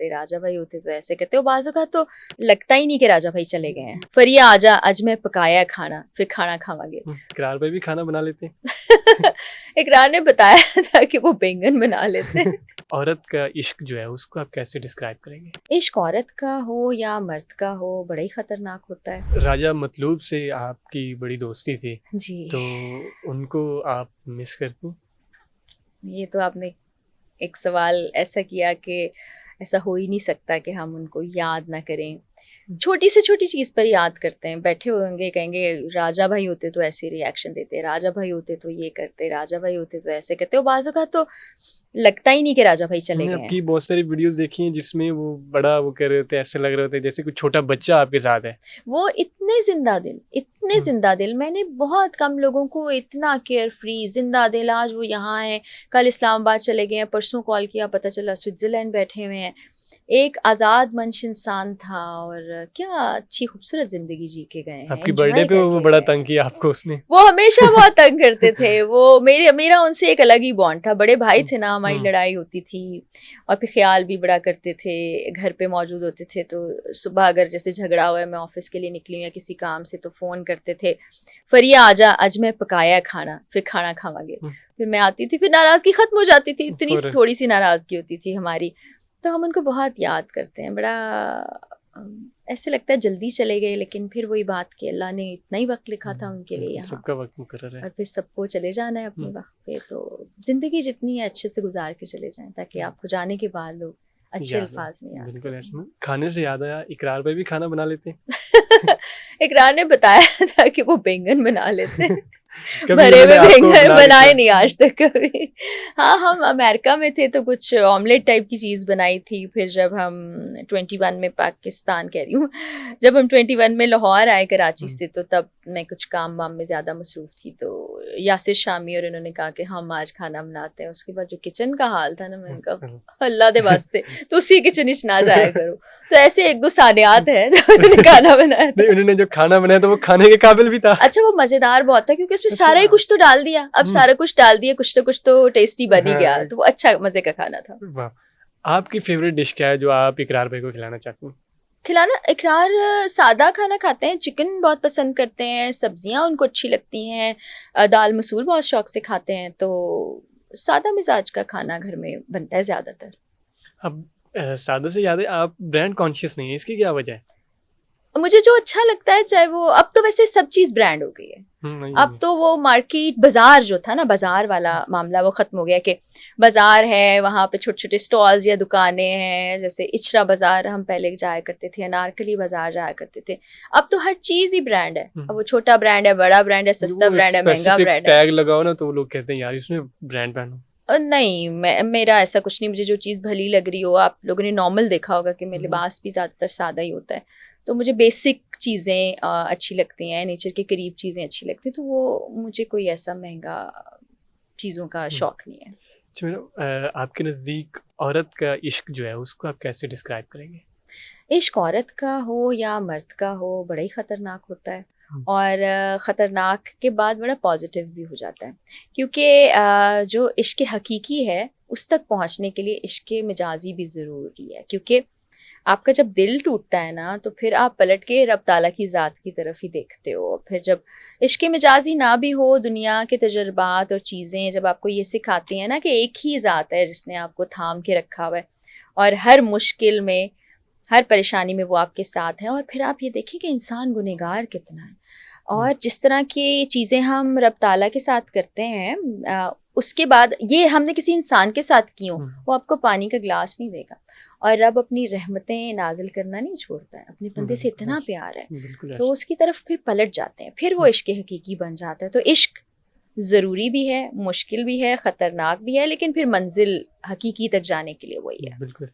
राजा भाई होते तो ऐसे करते, और बाज़ औक़ात तो लगता ही नहीं कि राजा भाई चले गए हैं। फरिया आजा आज मैं पकाया खाना, फिर खाना खावांगे। इकरार भाई भी खाना बना लेते हैं। इकरार ने बताया था कि वो बैंगन बना लेते हैं। औरत का इश्क जो है उसको आप कैसे डिस्क्राइब करेंगे? इश्क औरत का हो या मर्द का हो, बड़ा ही खतरनाक होता है। राजा मतलूब से आपकी बड़ी दोस्ती थी, जी, तो उनको आप मिस करती? ये तो आपने एक सवाल ऐसा किया कि ऐसा हो ही नहीं सकता कि हम उनको याद ना करें। छोटी से छोटी चीज़ पर याद करते हैं, बैठे हुए होंगे कहेंगे राजा भाई होते तो ऐसे रिएक्शन देते, राजा भाई होते तो ये करते, राजा भाई होते तो ऐसे करते, और बाज़ औक़ात तो लगता ही नहीं कि राजा भाई चले मैंने गए हैं। आपकी बहुत सारी वीडियोस देखी हैं जिसमें वो बड़ा वो कर रहे थे, ऐसे लग रहे थे जैसे कोई छोटा बच्चा आपके साथ है। वो इतने जिंदा दिल, मैंने बहुत कम लोगों को इतना केयर फ्री जिंदा दिल, आज वो यहाँ है, कल इस्लामाबाद चले गए हैं, परसों कॉल किया पता चला स्विट्ज़रलैंड बैठे हुए हैं। एक आज़ाद मंश इंसान था, और क्या अच्छी खूबसूरत ज़िंदगी जी के गए हैं, आपकी बर्थडे एंजॉय पे वो करके बड़ा गए तंग हैं। किया आपको उसने? वो हमेशा बहुत तंग करते थे। वो मेरा उनसे एक अलग ही बॉन्ड था, बड़े भाई थे ना, हमारी लड़ाई होती थी और फिर ख्याल भी बड़ा करते थे, घर पे मौजूद होते थे। तो सुबह अगर जैसे झगड़ा हुआ है, मैं ऑफिस के लिए निकली हूँ या किसी काम से, तो फ़ोन करते थे, फरिया आजा आज मैं पकाया खाना, फिर खाना खावांगे। फिर मैं आती थी, फिर नाराज़गी ख़त्म हो जाती थी, इतनी थोड़ी सी नाराज़गी होती थी हमारी। तो हम उनको बहुत याद करते हैं, बड़ा ऐसे लगता है जल्दी चले गए, लेकिन फिर वही बात कि अल्लाह ने इतना ही वक्त लिखा था उनके लिए यहाँ, सबका वक्त मुकर्रर है और फिर सबको चले जाना है अपने वक्त पे। तो ज़िंदगी जितनी है अच्छे से गुजार के चले जाएं, ताकि आपको जाने के बाद लोग अच्छे अल्फाज में याद बिल्कुल करें। ऐसे में खाने से याद आया, इकरार भाई भी खाना बना लेते हैं? इकरार ने बताया था कि वो बैंगन बना लेते हैं। कभी भरे उन्होंने हुए आपको बैंगन बना के बनाए खिलाया? नहीं आज तक कभी। हाँ, हम अमेरिका में थे तो कुछ ऑमलेट टाइप की चीज़ बनाई थी। फिर जब हम 21 में, पाकिस्तान कह रही हूँ, जब हम 21 में लाहौर आए कराची से, तो तब मैं कुछ काम वाम में ज़्यादा मसरूफ़ थी। तो यासिर शामी और इन्होंने कहा कि हम आज खाना बनाते हैं। उसके बाद जो किचन का हाल था ना, मैंने कहा अल्लाह दे वास्ते तो उसी किचन इच ना जाया करो। तो ऐसे एक दो सानियात हैं जब उन्होंने खाना बनाया था। नहीं, उन्होंने जो खाना बनाया तो वो खाने के काबिल भी था। अच्छा, वो मज़ेदार बहुत था क्योंकि उसमें अच्छा। सारा ही कुछ तो डाल दिया। अब सारा कुछ डाल दिया, कुछ तो टेस्टी बन ही गया। हाँ। तो वो अच्छा मज़े का खाना था। वाह! आपकी फेवरेट डिश क्या है जो आप इकरार भाई को खिलाना चाहती हैं? खिलाना, इकरार सादा खाना खाते हैं, चिकन बहुत पसंद करते हैं, सब्जियां उनको अच्छी लगती हैं, दाल मसूर बहुत शौक से खाते हैं। तो सादा मिजाज का खाना घर में बनता है ज़्यादातर। अब सादा से याद है, आप ब्रांड कॉन्शियस नहीं है, इसकी क्या वजह है? मुझे जो अच्छा लगता है, चाहे वो, अब तो वैसे सब चीज़ ब्रांड हो गई है। अब तो वो मार्केट बाजार जो था ना, बाजार वाला मामला वो ख़त्म हो गया कि बाजार है, वहाँ पे छोटे छोटे स्टॉल्स या दुकानें हैं। जैसे इचरा बाजार हम पहले जाया करते थे, अनारकली बाजार जाया करते थे। अब तो हर चीज़ ही ब्रांड है। अब वो छोटा ब्रांड है, बड़ा ब्रांड है, सस्ता ब्रांड है, महंगा ब्रांड है। टैग लगाओ ना तो वो लोग कहते हैं यार इसमें ब्रांड पहनो। नहीं, मेरा ऐसा कुछ नहीं। मुझे जो चीज़ भली लग रही हो, आप लोगों ने नॉर्मल देखा होगा कि मेरे लिबास भी ज़्यादातर सादा ही होता है। तो मुझे बेसिक चीज़ें अच्छी लगती हैं, नेचर के करीब चीज़ें अच्छी लगती हैं। तो वो मुझे कोई ऐसा महंगा चीज़ों का शौक नहीं है। अच्छा मैडम, आपके नज़दीक औरत का इश्क जो है उसको आप कैसे डिस्क्राइब करेंगे? इश्क औरत का हो या मर्द का हो, बड़ा ही ख़तरनाक होता है, और ख़तरनाक के बाद बड़ा पॉजिटिव भी हो जाता है। क्योंकि जो इश्क हकीकी है उस तक पहुँचने के लिए इश्क मिजाजी भी ज़रूरी है। क्योंकि आपका जब दिल टूटता है ना, तो फिर आप पलट के रब ताला की ज़ात की तरफ ही देखते हो। फिर जब इश्क मिजाजी ना भी हो, दुनिया के तजुर्बात और चीज़ें जब आपको ये सिखाती हैं ना कि एक ही ज़ात है जिसने आपको थाम के रखा हुआ है, और हर मुश्किल में, हर परेशानी में वो आपके साथ है। और फिर आप ये देखें कि इंसान गुनहगार कितना है, और जिस तरह की चीज़ें हम रब ताला के साथ करते हैं, उसके बाद ये हमने किसी इंसान के साथ की हो, वो आपको पानी का गिलास नहीं देगा। और रब अपनी रहमतें नाजिल करना नहीं छोड़ता है, अपने बंदे से इतना प्यार है तो उसकी तरफ फिर पलट जाते हैं, फिर वो इश्क हकीकी बन जाता है। तो इश्क ज़रूरी भी है, मुश्किल भी है, ख़तरनाक भी है, लेकिन फिर मंजिल हकीकी तक जाने के लिए वही है। बिल्कुल।